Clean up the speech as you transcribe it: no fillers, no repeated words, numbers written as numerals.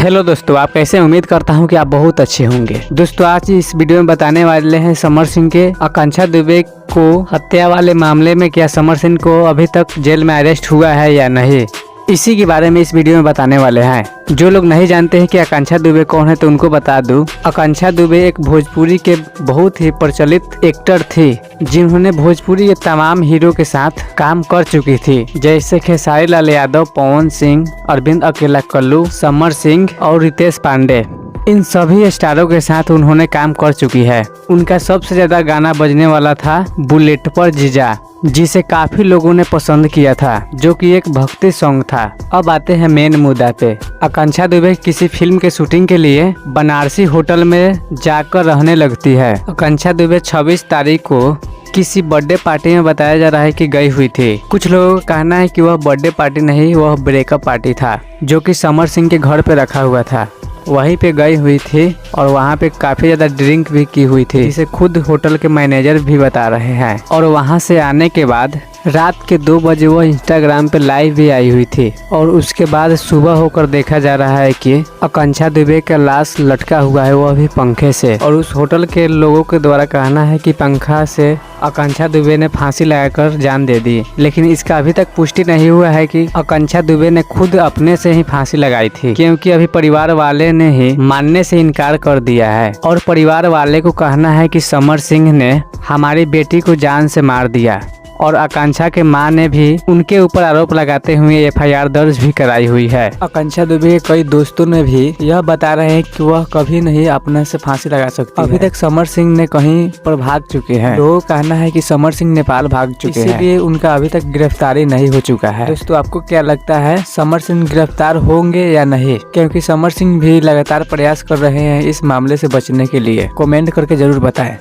Hello दोस्तों, आप कैसे? उम्मीद करता हूं कि आप बहुत अच्छे होंगे। दोस्तों, आज इस वीडियो में बताने वाले हैं समर सिंह के आकांक्षा दुबे को हत्या वाले मामले में क्या समर सिंह को अभी तक जेल में अरेस्ट हुआ है या नहीं, इसी के बारे में इस वीडियो में बताने वाले हैं। जो लोग नहीं जानते हैं कि आकांक्षा दुबे कौन है तो उनको बता दूं। आकांक्षा दुबे एक भोजपुरी के बहुत ही प्रचलित एक्टर थी, जिन्होंने भोजपुरी के तमाम हीरो के साथ काम कर चुकी थी, जैसे खेसारी लाल यादव, पवन सिंह, अरविंद अकेला कल्लू, समर सिंह और रितेश पांडे। इन सभी स्टारों के साथ उन्होंने काम कर चुकी है। उनका सबसे ज्यादा गाना बजने वाला था बुलेट पर जीजा, जिसे काफी लोगों ने पसंद किया था, जो कि एक भक्ति सॉन्ग था। अब आते हैं मेन मुद्दा पे। आकांक्षा दुबे किसी फिल्म के शूटिंग के लिए बनारसी होटल में जाकर रहने लगती है। आकांक्षा दुबे 26 तारीख को किसी बर्थडे पार्टी में बताया जा रहा है कि गई हुई थी। कुछ लोगों का कहना है कि वह बर्थडे पार्टी नहीं, वह ब्रेकअप पार्टी था, जो कि समर सिंह के घर पे रखा हुआ था। वहीं पे गई हुई थी और वहाँ पे काफी ज्यादा ड्रिंक भी की हुई थी, जिसे खुद होटल के मैनेजर भी बता रहे हैं। और वहाँ से आने के बाद रात के 2 बजे वो इंस्टाग्राम पे लाइव भी आई हुई थी। और उसके बाद सुबह होकर देखा जा रहा है कि आकांक्षा दुबे का लाश लटका हुआ है, वो अभी पंखे से। और उस होटल के लोगों के द्वारा कहना है कि पंखा से आकांक्षा दुबे ने फांसी लगाकर जान दे दी, लेकिन इसका अभी तक पुष्टि नहीं हुआ है कि आकांक्षा दुबे ने खुद अपने से ही फांसी लगाई थी, क्योंकि अभी परिवार वाले ने ही मानने से इनकार कर दिया है। और परिवार वाले को कहना है कि समर सिंह ने हमारी बेटी को जान से मार दिया। और आकांक्षा के मां ने भी उनके ऊपर आरोप लगाते हुए एफआईआर दर्ज भी कराई हुई है। आकांक्षा दुबे के कई दोस्तों ने भी यह बता रहे हैं कि वह कभी नहीं अपने से फांसी लगा सकती। अभी तक समर सिंह ने कहीं पर भाग चुके हैं। लोगों का कहना है कि समर सिंह नेपाल भाग चुके हैं, इसीलिए उनका अभी तक गिरफ्तारी नहीं हो चुका है। दोस्तों, आपको क्या लगता है, समर सिंह गिरफ्तार होंगे या नहीं? क्योंकि समर सिंह भी लगातार प्रयास कर रहे हैं इस मामले से बचने के लिए। कमेंट करके जरूर बताएं।